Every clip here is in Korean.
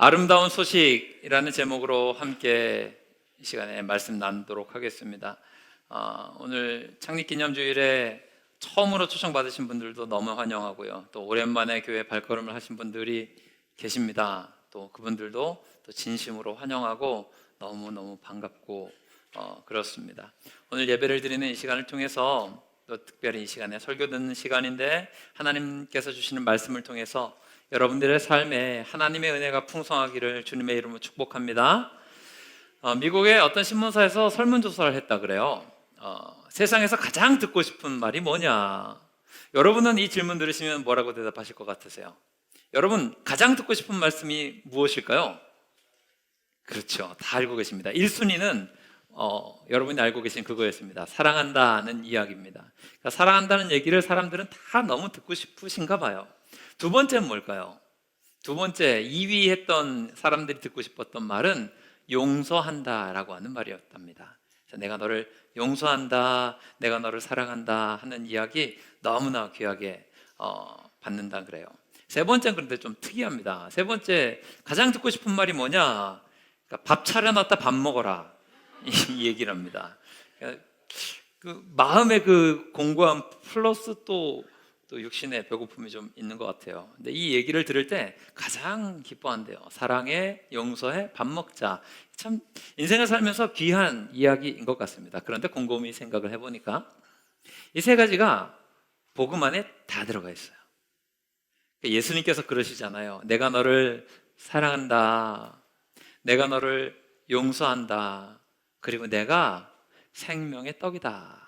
아름다운 소식이라는 제목으로 함께 이 시간에 말씀 나누도록 하겠습니다. 오늘 창립기념주일에 처음으로 초청받으신 분들도 너무 환영하고요. 또 오랜만에 교회 발걸음을 하신 분들이 계십니다. 또 그분들도 또 진심으로 환영하고 너무너무 반갑고 그렇습니다. 오늘 예배를 드리는 이 시간을 통해서 또 특별히 이 시간에 설교 듣는 시간인데 하나님께서 주시는 말씀을 통해서 여러분들의 삶에 하나님의 은혜가 풍성하기를 주님의 이름으로 축복합니다. 미국의 어떤 신문사에서 설문조사를 했다 그래요. 세상에서 가장 듣고 싶은 말이 뭐냐? 여러분은 이 질문 들으시면 뭐라고 대답하실 것 같으세요? 여러분 가장 듣고 싶은 말씀이 무엇일까요? 그렇죠, 다 알고 계십니다. 1순위는 여러분이 알고 계신 그거였습니다. 사랑한다는 이야기입니다. 그러니까 사랑한다는 얘기를 사람들은 다 너무 듣고 싶으신가 봐요. 두 번째는 뭘까요? 두 번째 2위 했던 사람들이 듣고 싶었던 말은 용서한다라고 하는 말이었답니다. 내가 너를 용서한다, 내가 너를 사랑한다 하는 이야기 너무나 귀하게 받는다 그래요. 세 번째는 그런데 좀 특이합니다. 세 번째 가장 듣고 싶은 말이 뭐냐? 그러니까 밥 차려놨다 밥 먹어라 이 얘기를 합니다. 그러니까 그 마음의 그 공고함 플러스 또 육신의 배고픔이 좀 있는 것 같아요. 근데 이 얘기를 들을 때 가장 기뻐한대요. 사랑해, 용서해, 밥 먹자. 참 인생을 살면서 귀한 이야기인 것 같습니다. 그런데 곰곰이 생각을 해보니까 이 세 가지가 복음 안에 다 들어가 있어요. 예수님께서 그러시잖아요. 내가 너를 사랑한다, 내가 너를 용서한다, 그리고 내가 생명의 떡이다,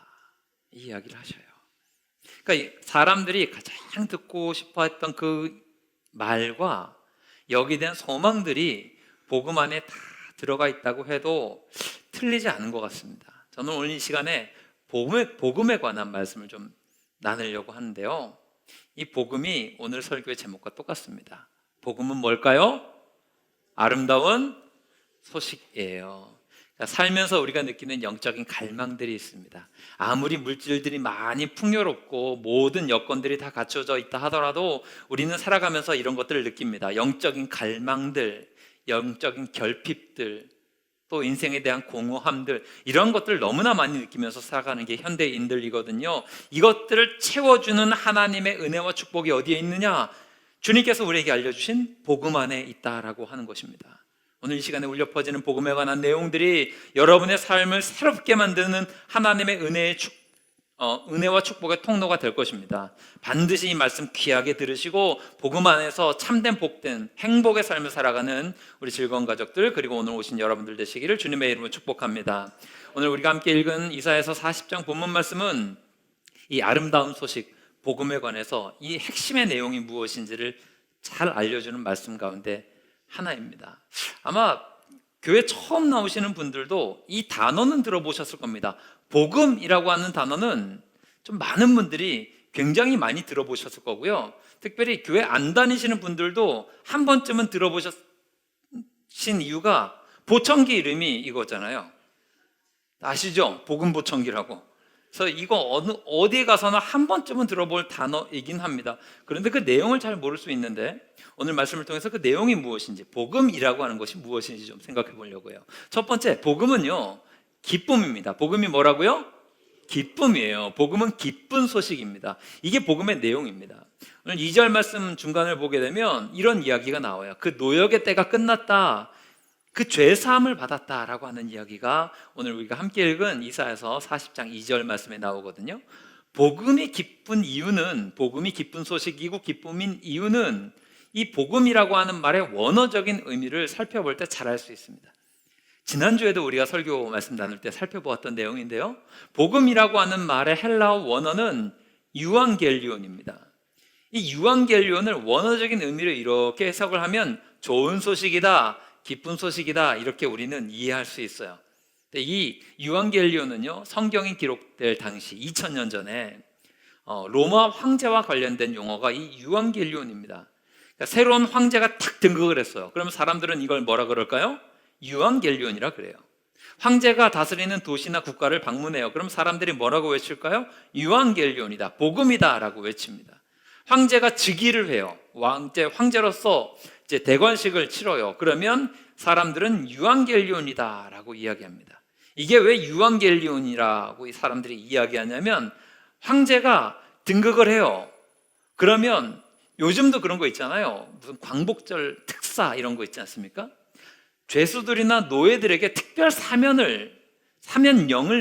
이 이야기를 하셔요. 그러니까 사람들이 가장 듣고 싶어 했던 그 말과 여기에 대한 소망들이 복음 안에 다 들어가 있다고 해도 틀리지 않은 것 같습니다. 저는 오늘 이 시간에 복음에 관한 말씀을 좀 나누려고 하는데요. 이 복음이 오늘 설교의 제목과 똑같습니다. 복음은 뭘까요? 아름다운 소식이에요. 살면서 우리가 느끼는 영적인 갈망들이 있습니다. 아무리 물질들이 많이 풍요롭고 모든 여건들이 다 갖춰져 있다 하더라도 우리는 살아가면서 이런 것들을 느낍니다. 영적인 갈망들, 영적인 결핍들, 또 인생에 대한 공허함들, 이런 것들을 너무나 많이 느끼면서 살아가는 게 현대인들이거든요. 이것들을 채워주는 하나님의 은혜와 축복이 어디에 있느냐? 주님께서 우리에게 알려주신 복음 안에 있다라고 하는 것입니다. 오늘 이 시간에 울려 퍼지는 복음에 관한 내용들이 여러분의 삶을 새롭게 만드는 하나님의 은혜와 축복의 통로가 될 것입니다. 반드시 이 말씀 귀하게 들으시고 복음 안에서 참된 복된 행복의 삶을 살아가는 우리 즐거운 가족들, 그리고 오늘 오신 여러분들 되시기를 주님의 이름으로 축복합니다. 오늘 우리가 함께 읽은 이사야서 40장 본문 말씀은 이 아름다운 소식 복음에 관해서 이 핵심의 내용이 무엇인지를 잘 알려주는 말씀 가운데 하나입니다. 아마 교회 처음 나오시는 분들도 이 단어는 들어보셨을 겁니다. 복음이라고 하는 단어는 좀 많은 분들이 굉장히 많이 들어보셨을 거고요. 특별히 교회 안 다니시는 분들도 한 번쯤은 들어보신 이유가 보청기 이름이 이거잖아요. 아시죠? 복음 보청기라고. 그래서 이거 어디에 가서나 한 번쯤은 들어볼 단어이긴 합니다. 그런데 그 내용을 잘 모를 수 있는데 오늘 말씀을 통해서 그 내용이 무엇인지, 복음이라고 하는 것이 무엇인지 좀 생각해 보려고요. 첫 번째, 복음은요, 기쁨입니다. 복음이 뭐라고요? 기쁨이에요. 복음은 기쁜 소식입니다. 이게 복음의 내용입니다. 오늘 2절 말씀 중간을 보게 되면 이런 이야기가 나와요. 그 노역의 때가 끝났다, 그 죄사함을 받았다라고 하는 이야기가 오늘 우리가 함께 읽은 이사야서 40장 2절 말씀에 나오거든요. 복음이 기쁜 이유는, 복음이 기쁜 소식이고 기쁨인 이유는 이 복음이라고 하는 말의 원어적인 의미를 살펴볼 때 잘 알 수 있습니다. 지난주에도 우리가 설교 말씀 나눌 때 살펴보았던 내용인데요, 복음이라고 하는 말의 헬라어 원어는 유앙겔리온입니다. 이 유앙겔리온을 원어적인 의미로 이렇게 해석을 하면 좋은 소식이다, 기쁜 소식이다, 이렇게 우리는 이해할 수 있어요. 근데 이 유앙겔리온은요, 성경이 기록될 당시 2000년 전에 로마 황제와 관련된 용어가 이 유앙겔리온입니다. 그러니까 새로운 황제가 탁 등극을 했어요. 그러면 사람들은 이걸 뭐라 그럴까요? 유앙겔리온이라 그래요. 황제가 다스리는 도시나 국가를 방문해요. 그럼 사람들이 뭐라고 외칠까요? 유앙겔리온이다, 복음이다 라고 외칩니다. 황제가 즉위를 해요. 황제로서 이제 대관식을 치러요. 그러면 사람들은 유앙겔리온이다라고 이야기합니다. 이게 왜 유앙겔리온이라고 이 사람들이 이야기하냐면 황제가 등극을 해요. 그러면 요즘도 그런 거 있잖아요. 무슨 광복절 특사 이런 거 있지 않습니까? 죄수들이나 노예들에게 특별 사면령을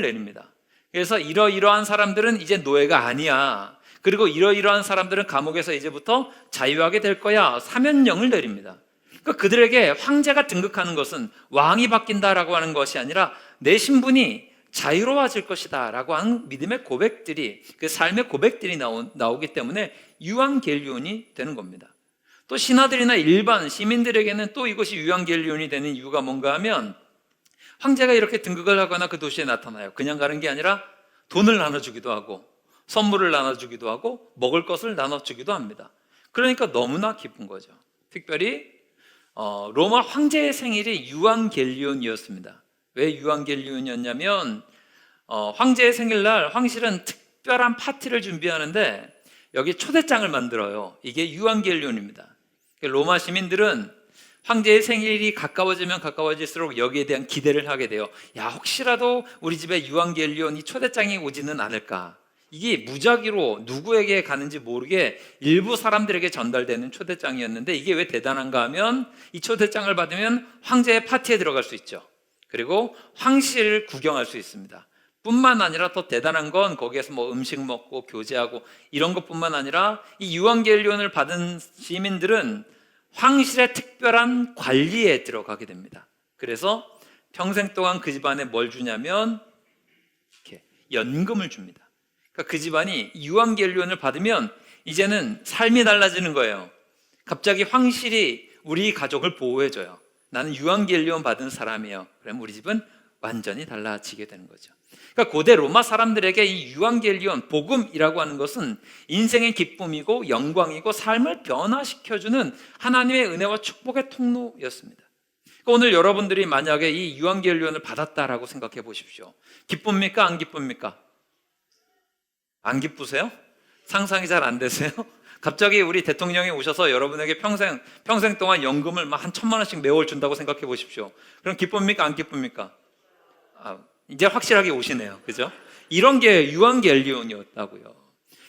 내립니다. 그래서 이러이러한 사람들은 이제 노예가 아니야. 그리고 이러이러한 사람들은 감옥에서 이제부터 자유하게 될 거야. 사면령을 내립니다. 그러니까 그들에게 황제가 등극하는 것은 왕이 바뀐다라고 하는 것이 아니라 내 신분이 자유로워질 것이다 라고 하는 믿음의 고백들이, 그 삶의 고백들이 나오기 때문에 유앙겔리온이 되는 겁니다. 또 신하들이나 일반 시민들에게는 또 이것이 유앙겔리온이 되는 이유가 뭔가 하면 황제가 이렇게 등극을 하거나 그 도시에 나타나요. 그냥 가는 게 아니라 돈을 나눠주기도 하고 선물을 나눠주기도 하고 먹을 것을 나눠주기도 합니다. 그러니까 너무나 기쁜 거죠. 특별히 로마 황제의 생일이 유앙겔리온이었습니다. 왜 유앙겔리온이었냐면 황제의 생일날 황실은 특별한 파티를 준비하는데 여기 초대장을 만들어요. 이게 유앙겔리온입니다. 로마 시민들은 황제의 생일이 가까워지면 가까워질수록 여기에 대한 기대를 하게 돼요. 야, 혹시라도 우리 집에 유앙겔리온 이 초대장이 오지는 않을까. 이게 무작위로 누구에게 가는지 모르게 일부 사람들에게 전달되는 초대장이었는데 이게 왜 대단한가 하면 이 초대장을 받으면 황제의 파티에 들어갈 수 있죠. 그리고 황실을 구경할 수 있습니다. 뿐만 아니라 더 대단한 건 거기에서 뭐 음식 먹고 교제하고 이런 것뿐만 아니라 이 유앙겔리온을 받은 시민들은 황실의 특별한 관리에 들어가게 됩니다. 그래서 평생 동안 그 집안에 뭘 주냐면 이렇게 연금을 줍니다. 그러니까 그 집안이 유앙겔리온을 받으면 이제는 삶이 달라지는 거예요. 갑자기 황실이 우리 가족을 보호해줘요. 나는 유앙겔리온 받은 사람이에요. 그럼 우리 집은 완전히 달라지게 되는 거죠. 그러니까 고대 로마 사람들에게 이 유앙겔리온, 복음이라고 하는 것은 인생의 기쁨이고 영광이고 삶을 변화시켜주는 하나님의 은혜와 축복의 통로였습니다. 그러니까 오늘 여러분들이 만약에 이 유앙겔리온을 받았다라고 생각해 보십시오. 기쁩니까? 안 기쁩니까? 안 기쁘세요? 상상이 잘 안 되세요? 갑자기 우리 대통령이 오셔서 여러분에게 평생 동안 연금을 막 한 1,000만 원씩 매월 준다고 생각해 보십시오. 그럼 기쁩니까? 안 기쁩니까? 이제 확실하게 오시네요. 그죠? 이런 게 유앙겔리온이었다고요.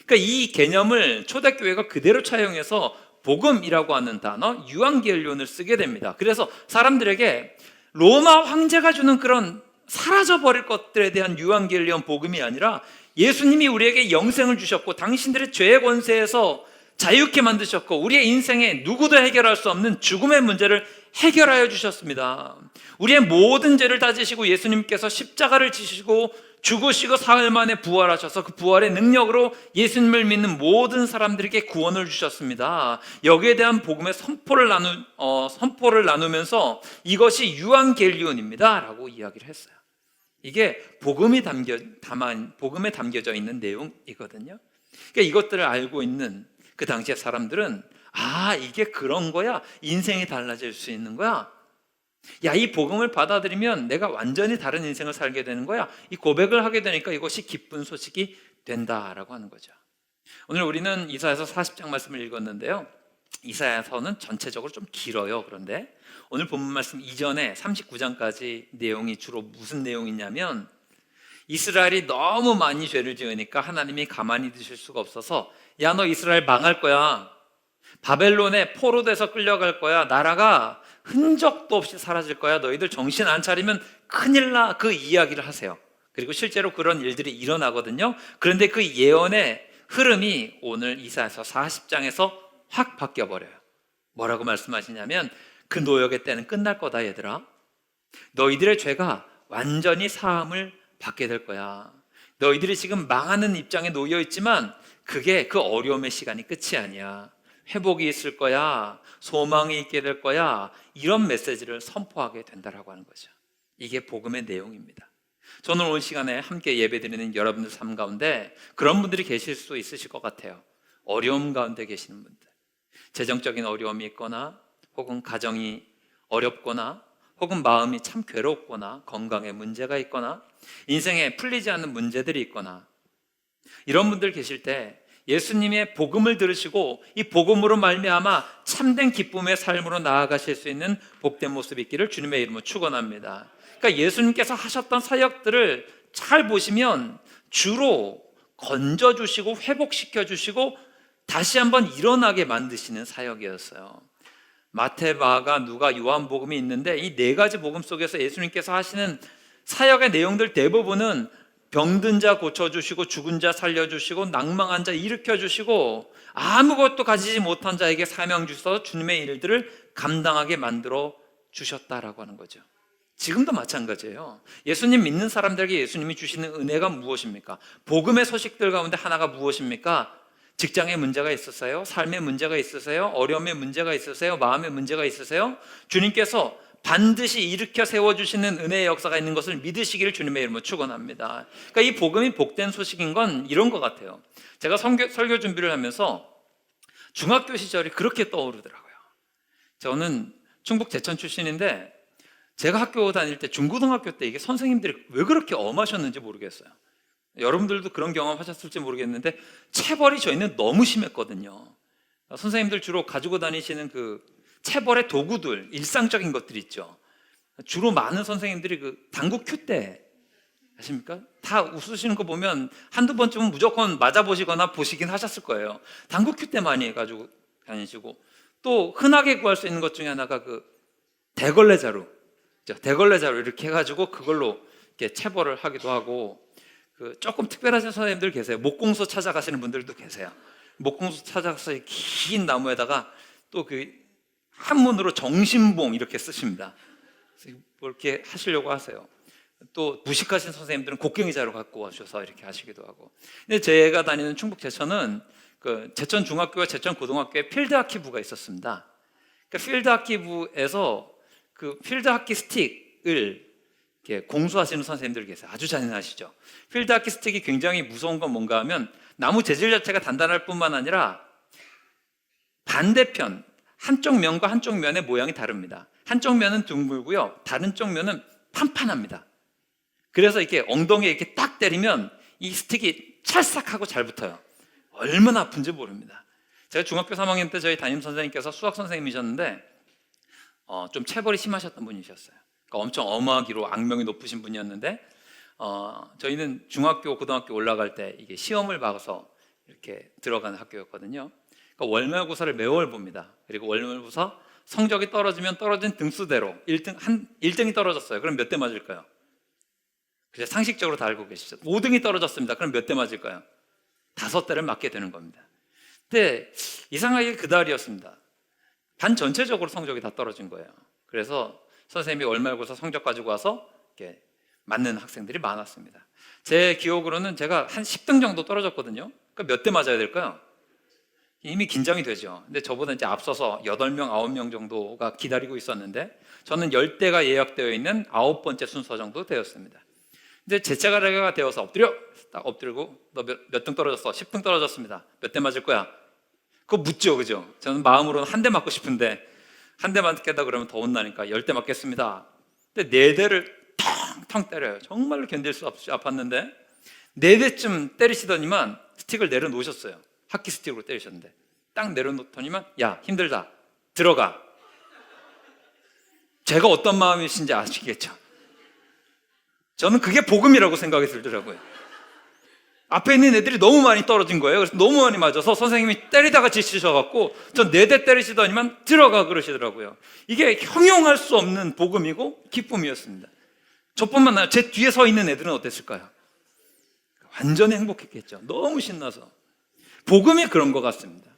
그러니까 이 개념을 초대교회가 그대로 차용해서 복음이라고 하는 단어 유앙겔리온을 쓰게 됩니다. 그래서 사람들에게 로마 황제가 주는 그런 사라져버릴 것들에 대한 유앙겔리온 복음이 아니라 예수님이 우리에게 영생을 주셨고 당신들의 죄의 권세에서 자유케 만드셨고 우리의 인생에 누구도 해결할 수 없는 죽음의 문제를 해결하여 주셨습니다. 우리의 모든 죄를 다 지시고 예수님께서 십자가를 지시고 죽으시고 사흘 만에 부활하셔서 그 부활의 능력으로 예수님을 믿는 모든 사람들에게 구원을 주셨습니다. 여기에 대한 복음의 선포를 나누면서 이것이 유앙겔리온입니다 라고 이야기를 했어요. 이게 복음에 담겨져 있는 내용이거든요. 그러니까 이것들을 알고 있는 그 당시의 사람들은 이게 그런 거야. 인생이 달라질 수 있는 거야. 야, 이 복음을 받아들이면 내가 완전히 다른 인생을 살게 되는 거야. 이 고백을 하게 되니까 이것이 기쁜 소식이 된다라고 하는 거죠. 오늘 우리는 이사야서 40장 말씀을 읽었는데요. 이사야서는 전체적으로 좀 길어요. 그런데 오늘 본문 말씀 이전에 39장까지 내용이 주로 무슨 내용이냐면 이스라엘이 너무 많이 죄를 지으니까 하나님이 가만히 두실 수가 없어서 야, 너 이스라엘 망할 거야. 바벨론에 포로돼서 끌려갈 거야. 나라가 흔적도 없이 사라질 거야. 너희들 정신 안 차리면 큰일 나. 그 이야기를 하세요. 그리고 실제로 그런 일들이 일어나거든요. 그런데 그 예언의 흐름이 오늘 이사야서 40장에서 확 바뀌어버려요. 뭐라고 말씀하시냐면 그 노역의 때는 끝날 거다 얘들아. 너희들의 죄가 완전히 사함을 받게 될 거야. 너희들이 지금 망하는 입장에 놓여 있지만 그게 그 어려움의 시간이 끝이 아니야. 회복이 있을 거야. 소망이 있게 될 거야. 이런 메시지를 선포하게 된다라고 하는 거죠. 이게 복음의 내용입니다. 저는 오늘 시간에 함께 예배드리는 여러분들 삶 가운데 그런 분들이 계실 수 있으실 것 같아요. 어려움 가운데 계시는 분들, 재정적인 어려움이 있거나 혹은 가정이 어렵거나 혹은 마음이 참 괴롭거나 건강에 문제가 있거나 인생에 풀리지 않는 문제들이 있거나 이런 분들 계실 때 예수님의 복음을 들으시고 이 복음으로 말미암아 참된 기쁨의 삶으로 나아가실 수 있는 복된 모습이 있기를 주님의 이름으로 축원합니다. 그러니까 예수님께서 하셨던 사역들을 잘 보시면 주로 건져주시고 회복시켜주시고 다시 한번 일어나게 만드시는 사역이었어요. 마태, 마가, 누가, 요한복음이 있는데 이 네 가지 복음 속에서 예수님께서 하시는 사역의 내용들 대부분은 병든 자 고쳐주시고 죽은 자 살려주시고 낭망한 자 일으켜주시고 아무것도 가지지 못한 자에게 사명 주셔서 주님의 일들을 감당하게 만들어 주셨다라고 하는 거죠. 지금도 마찬가지예요. 예수님 믿는 사람들에게 예수님이 주시는 은혜가 무엇입니까? 복음의 소식들 가운데 하나가 무엇입니까? 직장에 문제가 있으세요? 삶에 문제가 있으세요? 어려움에 문제가 있으세요? 마음에 문제가 있으세요? 주님께서 반드시 일으켜 세워주시는 은혜의 역사가 있는 것을 믿으시기를 주님의 이름으로 축원합니다. 그러니까 이 복음이 복된 소식인 건 이런 것 같아요. 제가 설교 준비를 하면서 중학교 시절이 그렇게 떠오르더라고요. 저는 충북 제천 출신인데 제가 학교 다닐 때 중고등학교 때 이게 선생님들이 왜 그렇게 엄하셨는지 모르겠어요. 여러분들도 그런 경험 하셨을지 모르겠는데 체벌이 저희는 너무 심했거든요. 선생님들 주로 가지고 다니시는 그 체벌의 도구들, 일상적인 것들 있죠. 주로 많은 선생님들이 그 당구 큐대 아십니까? 다 웃으시는 거 보면 한두 번쯤은 무조건 맞아보시거나 보시긴 하셨을 거예요. 당구 큐대 많이 가지고 다니시고 또 흔하게 구할 수 있는 것 중에 하나가 그 대걸레 자루, 대걸레 자루 이렇게 해가지고 그걸로 이렇게 체벌을 하기도 하고 그 조금 특별하신 선생님들 계세요. 목공소 찾아가시는 분들도 계세요. 목공소 찾아가서 긴 나무에다가 또 그 한문으로 정신봉 이렇게 쓰십니다. 뭐 이렇게 하시려고 하세요. 또 무식하신 선생님들은 곡괭이 자루 갖고 와셔서 이렇게 하시기도 하고. 근데 제가 다니는 충북 제천은 그 제천 중학교와 제천 고등학교에 필드 하키부가 있었습니다. 그러니까 필드 하키부에서 그 필드 하키 스틱을 이렇게 공수하시는 선생님들 계세요. 아주 잔인하시죠. 필드 하키 스틱이 굉장히 무서운 건 뭔가 하면 나무 재질 자체가 단단할 뿐만 아니라 반대편 한쪽 면과 한쪽 면의 모양이 다릅니다. 한쪽 면은 둥글고요, 다른 쪽 면은 판판합니다. 그래서 이렇게 엉덩이에 이렇게 딱 때리면 이 스틱이 찰싹하고 잘 붙어요. 얼마나 아픈지 모릅니다. 제가 중학교 3학년 때 저희 담임 선생님께서 수학 선생님이셨는데 좀 체벌이 심하셨던 분이셨어요. 그러니까 엄청 엄하기로 악명이 높으신 분이었는데 저희는 중학교, 고등학교 올라갈 때 이게 시험을 봐서 이렇게 들어가는 학교였거든요. 그러니까 월말고사를 매월 봅니다. 그리고 월말고사 성적이 떨어지면 떨어진 등수대로 1등이 떨어졌어요. 그럼 몇 대 맞을까요? 그냥 상식적으로 다 알고 계시죠. 5등이 떨어졌습니다. 그럼 몇 대 맞을까요? 5대를 맞게 되는 겁니다. 근데 이상하게 그달이었습니다. 반 전체적으로 성적이 다 떨어진 거예요. 그래서 선생님이 월말고사 성적 가지고 와서 이렇게 맞는 학생들이 많았습니다. 제 기억으로는 제가 한 10등 정도 떨어졌거든요. 그러니까 몇 대 맞아야 될까요? 이미 긴장이 되죠. 근데 저보다 이제 앞서서 8명, 9명 정도가 기다리고 있었는데 저는 10대가 예약되어 있는 9번째 순서 정도 되었습니다. 이제 제 차례가 되어서 딱 엎드리고 너 몇 등 떨어졌어? 10등 떨어졌습니다. 몇 대 맞을 거야? 그거 묻죠, 그죠? 저는 마음으로는 한 대 맞고 싶은데 한 대 맞겠다 그러면 더 혼나니까 10대 맞겠습니다. 근데 4대를 텅텅 때려요. 정말로 견딜 수 없이 아팠는데 4대쯤 때리시더니만 스틱을 내려놓으셨어요. 하키 스틱으로 때리셨는데 딱 내려놓더니만 야, 힘들다, 들어가. 제가 어떤 마음이신지 아시겠죠? 저는 그게 복음이라고 생각이 들더라고요. 앞에 있는 애들이 너무 많이 떨어진 거예요. 그래서 너무 많이 맞아서 선생님이 때리다가 지치셔갖고 전 4대 때리시더니만 들어가 그러시더라고요. 이게 형용할 수 없는 복음이고 기쁨이었습니다. 저뿐만 아니라 제 뒤에 서 있는 애들은 어땠을까요? 완전히 행복했겠죠. 너무 신나서. 복음이 그런 것 같습니다.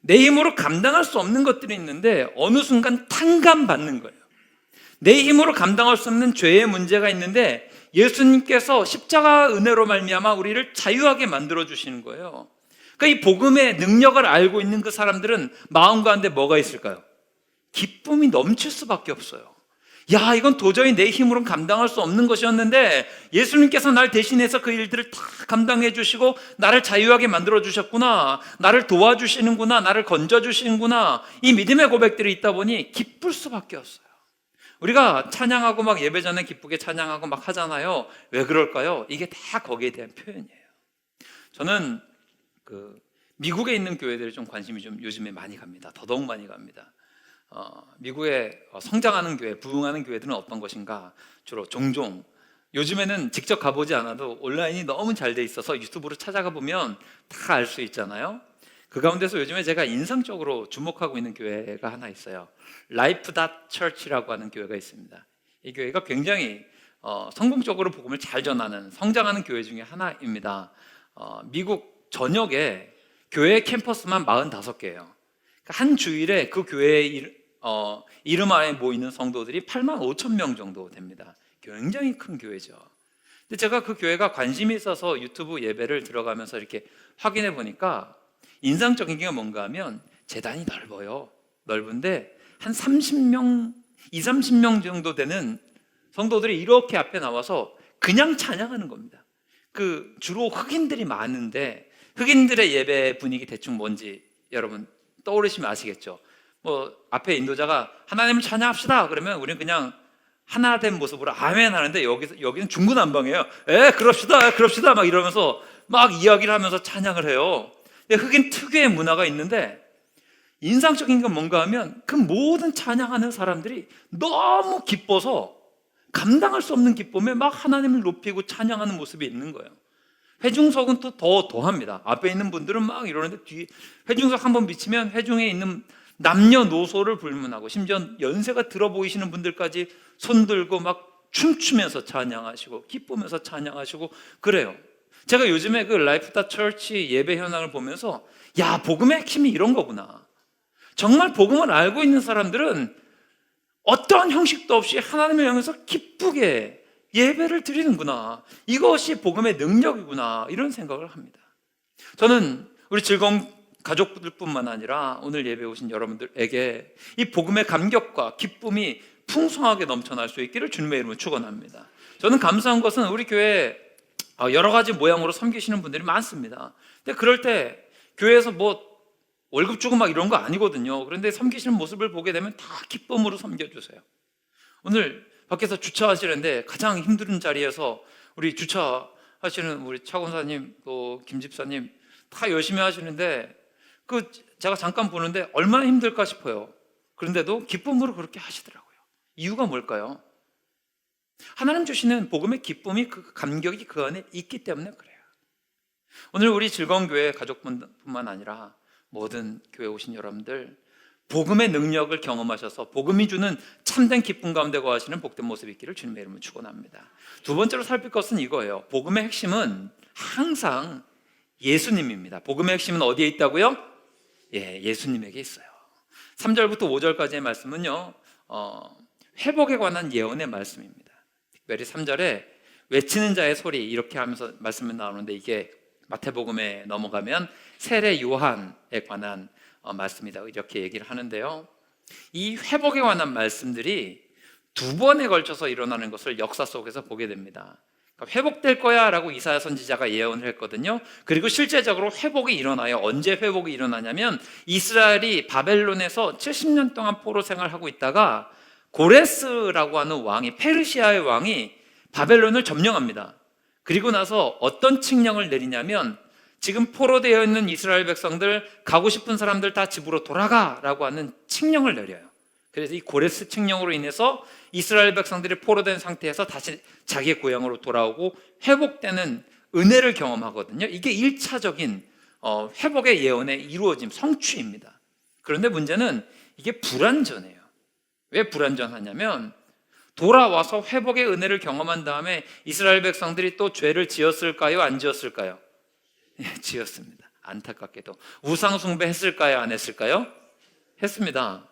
내 힘으로 감당할 수 없는 것들이 있는데 어느 순간 탕감받는 거예요. 내 힘으로 감당할 수 없는 죄의 문제가 있는데 예수님께서 십자가 은혜로 말미암아 우리를 자유하게 만들어 주시는 거예요. 그러니까 이 복음의 능력을 알고 있는 그 사람들은 마음 가운데 뭐가 있을까요? 기쁨이 넘칠 수밖에 없어요. 야, 이건 도저히 내 힘으로는 감당할 수 없는 것이었는데 예수님께서 날 대신해서 그 일들을 다 감당해 주시고 나를 자유하게 만들어 주셨구나, 나를 도와주시는구나, 나를 건져 주시는구나, 이 믿음의 고백들이 있다 보니 기쁠 수밖에 없어요. 우리가 찬양하고 막 예배 전에 기쁘게 찬양하고 막 하잖아요. 왜 그럴까요? 이게 다 거기에 대한 표현이에요. 저는 그 미국에 있는 교회들이 좀 관심이 좀 요즘에 많이 갑니다. 더더욱 많이 갑니다. 미국의 성장하는 교회, 부흥하는 교회들은 어떤 것인가? 주로 종종 요즘에는 직접 가보지 않아도 온라인이 너무 잘 돼 있어서 유튜브로 찾아가 보면 다 알 수 있잖아요. 그 가운데서 요즘에 제가 인상적으로 주목하고 있는 교회가 하나 있어요. 라이프 닷 처치라고 하는 교회가 있습니다. 이 교회가 굉장히 성공적으로 복음을 잘 전하는 성장하는 교회 중에 하나입니다. 미국 전역에 교회 캠퍼스만 45개예요. 한 주일에 그 교회의 이름 안에 모이는 성도들이 8만 5천 명 정도 됩니다. 굉장히 큰 교회죠. 근데 제가 그 교회가 관심이 있어서 유튜브 예배를 들어가면서 이렇게 확인해 보니까 인상적인 게 뭔가 하면 제단이 넓어요. 넓은데 한 30명, 30명 정도 되는 성도들이 이렇게 앞에 나와서 그냥 찬양하는 겁니다. 주로 흑인들이 많은데 흑인들의 예배 분위기 대충 뭔지 여러분 떠오르시면 아시겠죠? 앞에 인도자가 하나님을 찬양합시다 그러면 우리는 그냥 하나 된 모습으로 아멘 하는데 여기는 중구난방이에요. 그럽시다 막 이러면서 막 이야기를 하면서 찬양을 해요. 근데 흑인 특유의 문화가 있는데 인상적인 건 뭔가 하면 그 모든 찬양하는 사람들이 너무 기뻐서 감당할 수 없는 기쁨에 막 하나님을 높이고 찬양하는 모습이 있는 거예요. 회중석은 또 더합니다. 앞에 있는 분들은 막 이러는데 뒤에 회중석 한번 비치면 회중에 있는 남녀노소를 불문하고 심지어 연세가 들어 보이시는 분들까지 손 들고 막 춤추면서 찬양하시고 기쁘면서 찬양하시고 그래요. 제가 요즘에 그 라이프 닷 처치 예배 현황을 보면서 야, 복음의 핵심이 이런 거구나. 정말 복음을 알고 있는 사람들은 어떠한 형식도 없이 하나님을 향해서 기쁘게 예배를 드리는구나. 이것이 복음의 능력이구나. 이런 생각을 합니다. 저는 우리 즐거운 가족들뿐만 아니라 오늘 예배 오신 여러분들에게 이 복음의 감격과 기쁨이 풍성하게 넘쳐날 수 있기를 주님의 이름으로 축원합니다. 저는 감사한 것은 우리 교회 여러 가지 모양으로 섬기시는 분들이 많습니다. 근데 그럴 때 교회에서 월급 주고 막 이런 거 아니거든요. 그런데 섬기시는 모습을 보게 되면 다 기쁨으로 섬겨주세요. 오늘 밖에서 주차하시는데 가장 힘든 자리에서 우리 주차하시는 우리 차 권사님, 김 집사님 다 열심히 하시는데 제가 잠깐 보는데 얼마나 힘들까 싶어요. 그런데도 기쁨으로 그렇게 하시더라고요. 이유가 뭘까요? 하나님 주시는 복음의 기쁨이 그 감격이 그 안에 있기 때문에 그래요. 오늘 우리 즐거운 교회 가족분뿐만 아니라 모든 교회 오신 여러분들 복음의 능력을 경험하셔서 복음이 주는 참된 기쁨 가운데 거하시는 복된 모습이 있기를 주님의 이름으로 축원합니다. 두 번째로 살필 것은 이거예요. 복음의 핵심은 항상 예수님입니다. 복음의 핵심은 어디에 있다고요? 예수님에게 있어요. 3절부터 5절까지의 말씀은요, 회복에 관한 예언의 말씀입니다. 특별히 3절에 외치는 자의 소리 이렇게 하면서 말씀이 나오는데 이게 마태복음에 넘어가면 세례 요한에 관한 말씀이다 이렇게 얘기를 하는데요. 이 회복에 관한 말씀들이 두 번에 걸쳐서 일어나는 것을 역사 속에서 보게 됩니다. 그러니까 회복될 거야 라고 이사야 선지자가 예언을 했거든요. 그리고 실제적으로 회복이 일어나요. 언제 회복이 일어나냐면 이스라엘이 바벨론에서 70년 동안 포로 생활하고 있다가 고레스라고 하는 왕이, 페르시아의 왕이 바벨론을 점령합니다. 그리고 나서 어떤 칙령을 내리냐면 지금 포로되어 있는 이스라엘 백성들, 가고 싶은 사람들 다 집으로 돌아가라고 하는 칙령을 내려요. 그래서 이 고레스 칙령으로 인해서 이스라엘 백성들이 포로된 상태에서 다시 자기의 고향으로 돌아오고 회복되는 은혜를 경험하거든요. 이게 1차적인 회복의 예언의 이루어짐, 성취입니다. 그런데 문제는 이게 불완전해요. 왜 불완전하냐면 돌아와서 회복의 은혜를 경험한 다음에 이스라엘 백성들이 또 죄를 지었을까요? 안 지었을까요? 지었습니다. 안타깝게도. 우상 숭배했을까요? 안 했을까요? 했습니다.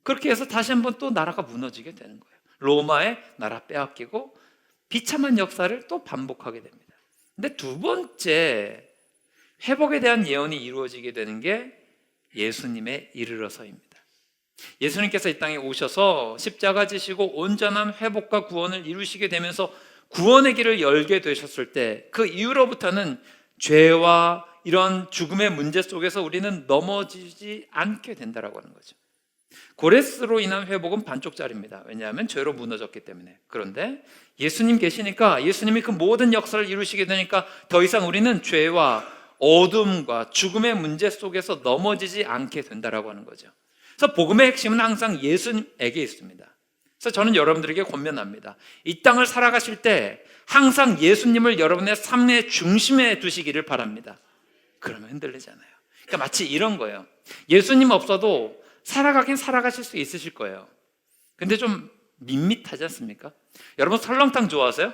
그렇게 해서 다시 한번 또 나라가 무너지게 되는 거예요. 로마의 나라 빼앗기고 비참한 역사를 또 반복하게 됩니다. 근데 두 번째 회복에 대한 예언이 이루어지게 되는 게 예수님에 이르러서입니다. 예수님께서 이 땅에 오셔서 십자가 지시고 온전한 회복과 구원을 이루시게 되면서 구원의 길을 열게 되셨을 때 그 이후로부터는 죄와 이런 죽음의 문제 속에서 우리는 넘어지지 않게 된다라고 하는 거죠. 고레스로 인한 회복은 반쪽짜리입니다. 왜냐하면 죄로 무너졌기 때문에. 그런데 예수님 계시니까, 예수님이 그 모든 역사를 이루시게 되니까 더 이상 우리는 죄와 어둠과 죽음의 문제 속에서 넘어지지 않게 된다라고 하는 거죠. 그래서 복음의 핵심은 항상 예수님에게 있습니다. 그래서 저는 여러분들에게 권면합니다. 이 땅을 살아가실 때 항상 예수님을 여러분의 삶의 중심에 두시기를 바랍니다. 그러면 흔들리지 않아요. 그러니까 마치 이런 거예요. 예수님 없어도 살아가긴 살아가실 수 있으실 거예요. 근데 좀 밋밋하지 않습니까? 여러분 설렁탕 좋아하세요?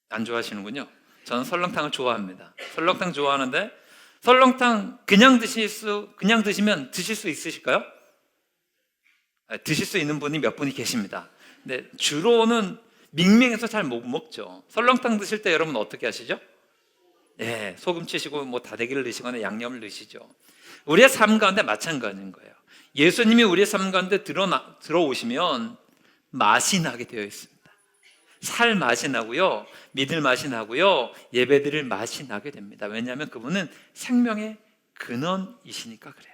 안 좋아하시는군요. 저는 설렁탕을 좋아합니다. 설렁탕 좋아하는데 설렁탕 그냥 드시면 드실 수 있으실까요? 드실 수 있는 분이 몇 분이 계십니다. 근데 주로는 밍밍해서 잘 못 먹죠. 설렁탕 드실 때 여러분 어떻게 하시죠? 네, 소금 치시고 뭐 다대기를 넣으시거나 양념을 넣으시죠. 우리의 삶 가운데 마찬가지인 거예요. 예수님이 우리의 삶 가운데 들어오시면 맛이 나게 되어 있습니다. 살 맛이 나고요, 믿을 맛이 나고요, 예배드릴 맛이 나게 됩니다. 왜냐하면 그분은 생명의 근원이시니까 그래요.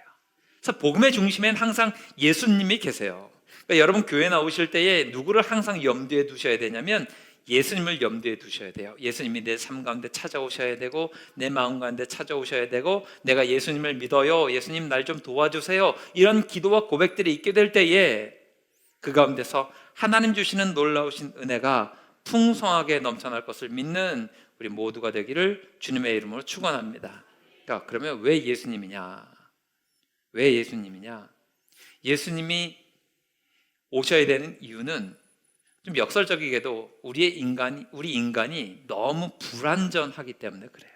그래서 복음의 중심엔 항상 예수님이 계세요. 그러니까 여러분 교회 나오실 때에 누구를 항상 염두에 두셔야 되냐면 예수님을 염두에 두셔야 돼요. 예수님이 내 삶 가운데 찾아오셔야 되고 내 마음 가운데 찾아오셔야 되고 내가 예수님을 믿어요, 예수님 날 좀 도와주세요, 이런 기도와 고백들이 있게 될 때에 그 가운데서 하나님 주시는 놀라우신 은혜가 풍성하게 넘쳐날 것을 믿는 우리 모두가 되기를 주님의 이름으로 축원합니다. 그러면 왜 예수님이냐? 왜 예수님이냐? 예수님이 오셔야 되는 이유는 좀 역설적이게도 우리 인간이 너무 불완전하기 때문에 그래요.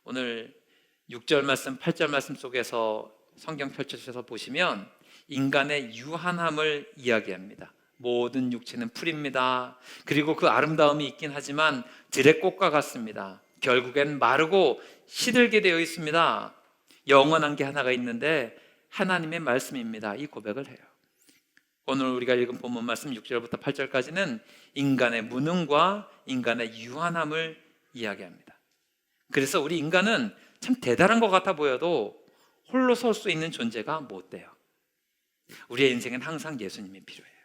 오늘 6절 말씀, 8절 말씀 속에서 성경 펼쳐주셔서 보시면 인간의 유한함을 이야기합니다. 모든 육체는 풀입니다. 그리고 그 아름다움이 있긴 하지만 들의 꽃과 같습니다. 결국엔 마르고 시들게 되어 있습니다. 영원한 게 하나가 있는데 하나님의 말씀입니다. 이 고백을 해요. 오늘 우리가 읽은 본문 말씀 6절부터 8절까지는 인간의 무능과 인간의 유한함을 이야기합니다. 그래서 우리 인간은 참 대단한 것 같아 보여도 홀로 설 수 있는 존재가 못 돼요. 우리의 인생엔 항상 예수님이 필요해요.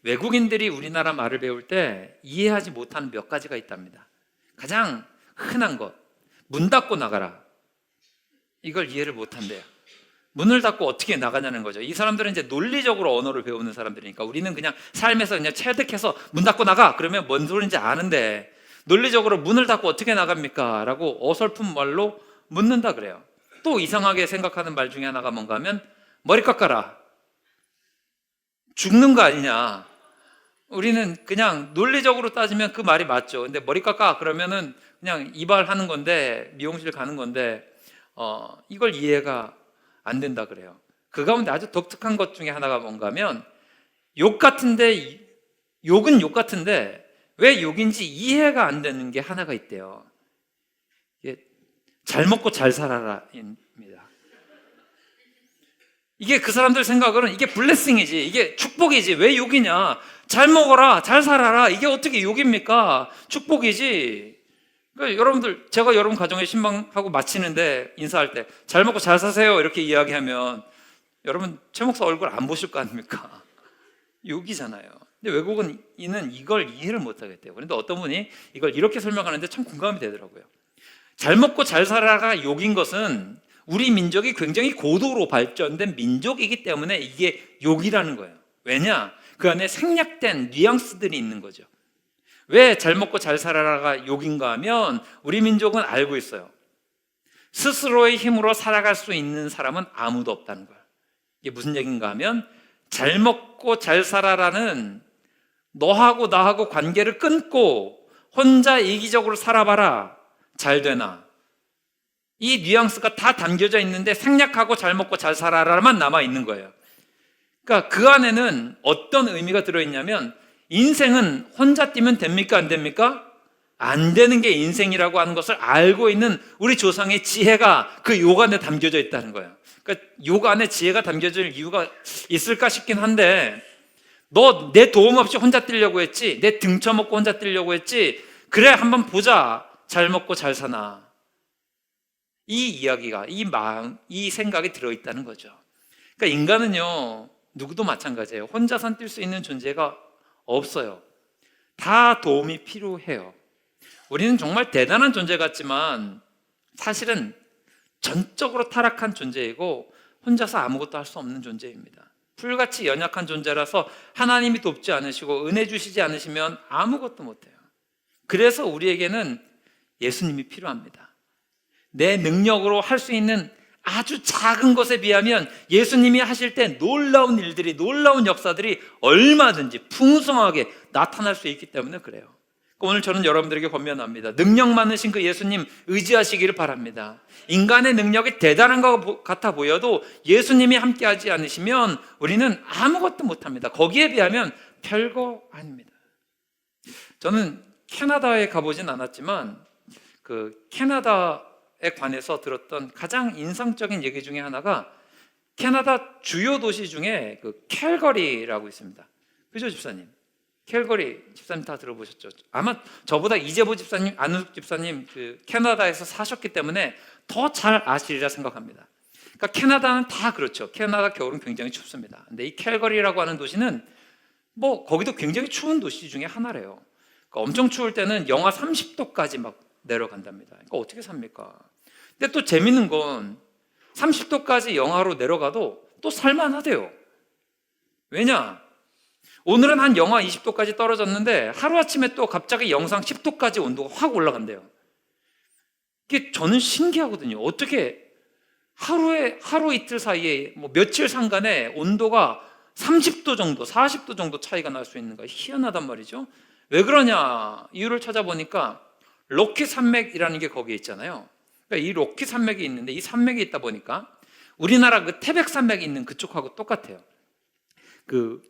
외국인들이 우리나라 말을 배울 때 이해하지 못하는 몇 가지가 있답니다. 가장 흔한 것, 문 닫고 나가라. 이걸 이해를 못한대요. 문을 닫고 어떻게 나가냐는 거죠. 이 사람들은 이제 논리적으로 언어를 배우는 사람들이니까 우리는 그냥 삶에서 그냥 체득해서 문 닫고 나가! 그러면 뭔 소리인지 아는데 논리적으로 문을 닫고 어떻게 나갑니까? 라고 어설픈 말로 묻는다 그래요. 또 이상하게 생각하는 말 중에 하나가 뭔가 하면 머리 깎아라. 죽는 거 아니냐. 우리는 그냥 논리적으로 따지면 그 말이 맞죠. 근데 머리 깎아 그러면은 그냥 이발하는 건데 미용실 가는 건데 이걸 이해가 안 된다 그래요. 그 가운데 아주 독특한 것 중에 하나가 뭔가 하면 욕은 욕 같은데 왜 욕인지 이해가 안 되는 게 하나가 있대요. 이게 잘 먹고 잘 살아라입니다. 이게 그 사람들 생각으로는 이게 블레싱이지, 이게 축복이지, 왜 욕이냐. 잘 먹어라, 잘 살아라, 이게 어떻게 욕입니까? 축복이지. 그러니까 여러분들, 제가 여러분 가정에 신방하고 마치는데 인사할 때 잘 먹고 잘 사세요 이렇게 이야기하면 여러분 최 목사 얼굴 안 보실 거 아닙니까? 욕이잖아요. 근데 외국인은 이걸 이해를 못 하겠대요. 그런데 어떤 분이 이걸 이렇게 설명하는데 참 공감이 되더라고요. 잘 먹고 잘 살아가 욕인 것은 우리 민족이 굉장히 고도로 발전된 민족이기 때문에 이게 욕이라는 거예요. 왜냐? 그 안에 생략된 뉘앙스들이 있는 거죠. 왜 잘 먹고 잘 살아라가 욕인가 하면 우리 민족은 알고 있어요. 스스로의 힘으로 살아갈 수 있는 사람은 아무도 없다는 거예요. 이게 무슨 얘기인가 하면 잘 먹고 잘 살아라는 너하고 나하고 관계를 끊고 혼자 이기적으로 살아봐라. 잘 되나? 이 뉘앙스가 다 담겨져 있는데 생략하고 잘 먹고 잘 살아라만 남아 있는 거예요. 그러니까 그 안에는 어떤 의미가 들어있냐면 인생은 혼자 뛰면 됩니까? 안 됩니까? 안 되는 게 인생이라고 하는 것을 알고 있는 우리 조상의 지혜가 그 욕 안에 담겨져 있다는 거예요. 그러니까 욕 안에 지혜가 담겨질 이유가 있을까 싶긴 한데 너 내 도움 없이 혼자 뛰려고 했지, 내 등쳐먹고 혼자 뛰려고 했지, 그래 한번 보자, 잘 먹고 잘 사나. 이 이야기가, 이 마음, 이 생각이 들어있다는 거죠. 그러니까 인간은요 누구도 마찬가지예요. 혼자선 뛸 수 있는 존재가 없어요. 다 도움이 필요해요. 우리는 정말 대단한 존재 같지만 사실은 전적으로 타락한 존재이고 혼자서 아무것도 할 수 없는 존재입니다. 풀같이 연약한 존재라서 하나님이 돕지 않으시고 은혜 주시지 않으시면 아무것도 못해요. 그래서 우리에게는 예수님이 필요합니다. 내 능력으로 할 수 있는 아주 작은 것에 비하면 예수님이 하실 때 놀라운 일들이, 놀라운 역사들이 얼마든지 풍성하게 나타날 수 있기 때문에 그래요. 오늘 저는 여러분들에게 권면합니다. 능력 많으신 그 예수님 의지하시기를 바랍니다. 인간의 능력이 대단한 것 같아 보여도 예수님이 함께하지 않으시면 우리는 아무것도 못합니다. 거기에 비하면 별거 아닙니다. 저는 캐나다에 가보진 않았지만 그 캐나다에 관해서 들었던 가장 인상적인 얘기 중에 하나가 캐나다 주요 도시 중에 그 캘거리라고 있습니다. 그죠, 집사님? 캘거리 집사님 다 들어보셨죠? 아마 저보다 이재보 집사님, 안우숙 집사님 그 캐나다에서 사셨기 때문에 더 잘 아시리라 생각합니다. 그러니까 캐나다는 다 그렇죠. 캐나다 겨울은 굉장히 춥습니다. 근데 이 캘거리라고 하는 도시는 뭐 거기도 굉장히 추운 도시 중에 하나래요. 그러니까 엄청 추울 때는 영하 30도까지 막 내려간답니다. 그러니까 어떻게 삽니까? 근데 또 재밌는 건 30도까지 영하로 내려가도 또 살만하대요. 왜냐? 오늘은 한 영하 20도까지 떨어졌는데 하루아침에 또 갑자기 영상 10도까지 온도가 확 올라간대요. 이게 저는 신기하거든요. 어떻게 하루 이틀 사이에 뭐 며칠 상간에 온도가 30도 정도, 40도 정도 차이가 날 수 있는가? 희한하단 말이죠. 왜 그러냐? 이유를 찾아보니까 로키 산맥이라는 게 거기에 있잖아요. 그러니까 이 로키 산맥이 있는데 이 산맥이 있다 보니까 우리나라 그 태백 산맥이 있는 그쪽하고 똑같아요. 그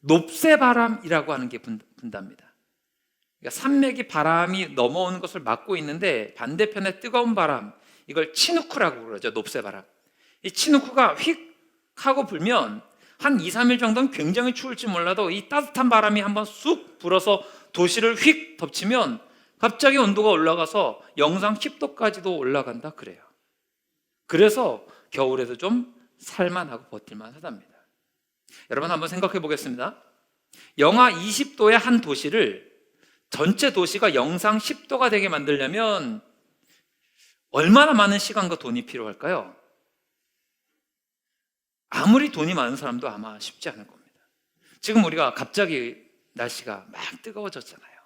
높새바람이라고 하는 게 분답니다. 그러니까 산맥이 바람이 넘어오는 것을 막고 있는데 반대편에 뜨거운 바람, 이걸 치누크라고 그러죠. 높새바람. 이 치누크가 휙 하고 불면 한 2, 3일 정도는 굉장히 추울지 몰라도 이 따뜻한 바람이 한번 쑥 불어서 도시를 휙 덮치면 갑자기 온도가 올라가서 영상 10도까지도 올라간다 그래요. 그래서 겨울에도 좀 살만하고 버틸만 하답니다. 여러분 한번 생각해 보겠습니다. 영하 20도의 한 도시를 전체 도시가 영상 10도가 되게 만들려면 얼마나 많은 시간과 돈이 필요할까요? 아무리 돈이 많은 사람도 아마 쉽지 않을 겁니다. 지금 우리가 갑자기 날씨가 막 뜨거워졌잖아요.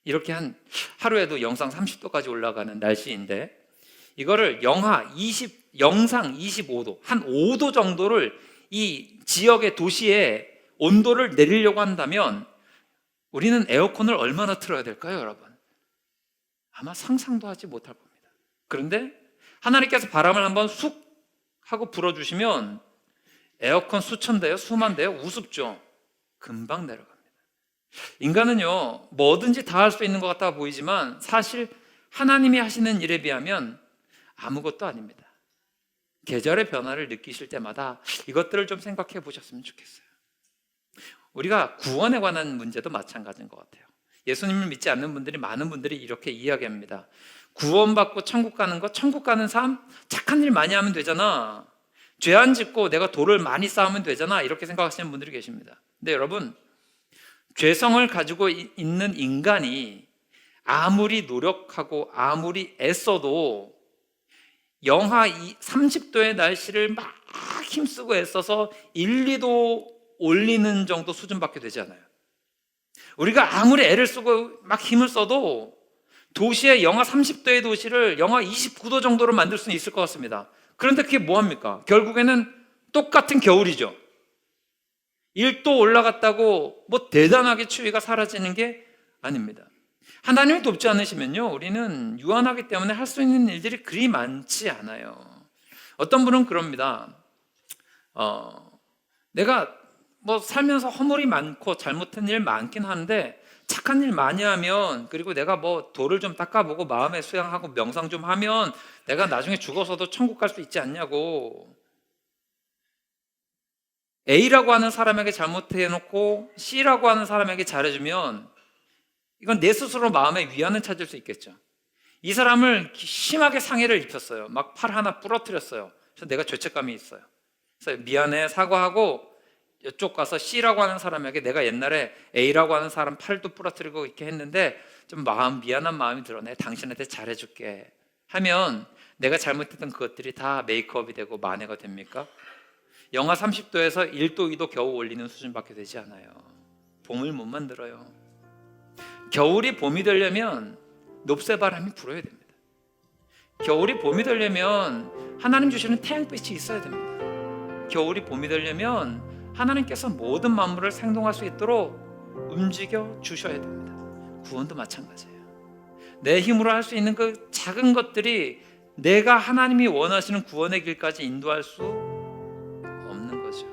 이렇게 한 하루에도 영상 30도까지 올라가는 날씨인데 이거를 영상 25도, 한 5도 정도를 이 지역의 도시에 온도를 내리려고 한다면 우리는 에어컨을 얼마나 틀어야 될까요, 여러분? 아마 상상도 하지 못할 겁니다. 그런데 하나님께서 바람을 한번 쑥 하고 불어주시면 에어컨 수천 대요, 수만 대요, 우습죠. 금방 내려갑니다. 인간은요, 뭐든지 다 할 수 있는 것 같아 보이지만 사실 하나님이 하시는 일에 비하면 아무것도 아닙니다. 계절의 변화를 느끼실 때마다 이것들을 좀 생각해 보셨으면 좋겠어요. 우리가 구원에 관한 문제도 마찬가지인 것 같아요. 예수님을 믿지 않는 분들이, 많은 분들이 이렇게 이야기합니다. 구원받고 천국 가는 것, 천국 가는 삶, 착한 일 많이 하면 되잖아. 죄 안 짓고 내가 도를 많이 쌓으면 되잖아. 이렇게 생각하시는 분들이 계십니다. 근데 여러분, 죄성을 가지고 있는 인간이 아무리 노력하고 아무리 애써도 영하 30도의 날씨를 막 힘쓰고 애써서 1, 2도 올리는 정도 수준밖에 되지 않아요. 우리가 아무리 애를 쓰고 막 힘을 써도 도시의 영하 30도의 도시를 영하 29도 정도로 만들 수는 있을 것 같습니다. 그런데 그게 뭐합니까? 결국에는 똑같은 겨울이죠. 1도 올라갔다고 뭐 대단하게 추위가 사라지는 게 아닙니다. 하나님이 돕지 않으시면요, 우리는 유한하기 때문에 할 수 있는 일들이 그리 많지 않아요. 어떤 분은 그럽니다. 내가 뭐 살면서 허물이 많고 잘못한 일 많긴 한데 착한 일 많이 하면, 그리고 내가 뭐 도를 좀 닦아보고 마음에 수양하고 명상 좀 하면 내가 나중에 죽어서도 천국 갈 수 있지 않냐고. A라고 하는 사람에게 잘못해놓고 C라고 하는 사람에게 잘해주면 이건 내 스스로 마음의 위안을 찾을 수 있겠죠. 이 사람을 심하게 상해를 입혔어요. 막 팔 하나 부러뜨렸어요. 그래서 내가 죄책감이 있어요. 그래서 미안해, 사과하고 이쪽 가서 C라고 하는 사람에게 내가 옛날에 A라고 하는 사람 팔도 부러뜨리고 이렇게 했는데 좀 미안한 마음이 들어. 내가 당신한테 잘해줄게 하면 내가 잘못했던 그것들이 다 메이크업이 되고 만회가 됩니까? 영하 30도에서 1도 2도 겨우 올리는 수준밖에 되지 않아요. 봄을 못 만들어요. 겨울이 봄이 되려면 높새바람이 불어야 됩니다. 겨울이 봄이 되려면 하나님 주시는 태양빛이 있어야 됩니다. 겨울이 봄이 되려면 하나님께서 모든 만물을 생동할 수 있도록 움직여 주셔야 됩니다. 구원도 마찬가지예요. 내 힘으로 할 수 있는 그 작은 것들이 내가 하나님이 원하시는 구원의 길까지 인도할 수 없는 거죠.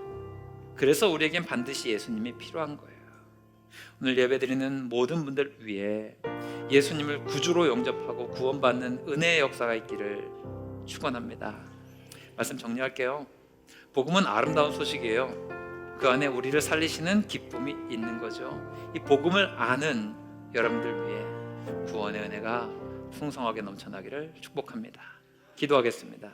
그래서 우리에겐 반드시 예수님이 필요한 거예요. 오늘 예배드리는 모든 분들 위해 예수님을 구주로 영접하고 구원받는 은혜의 역사가 있기를 축원합니다. 말씀 정리할게요. 복음은 아름다운 소식이에요. 그 안에 우리를 살리시는 기쁨이 있는 거죠. 이 복음을 아는 여러분들 위해 구원의 은혜가 풍성하게 넘쳐나기를 축복합니다. 기도하겠습니다.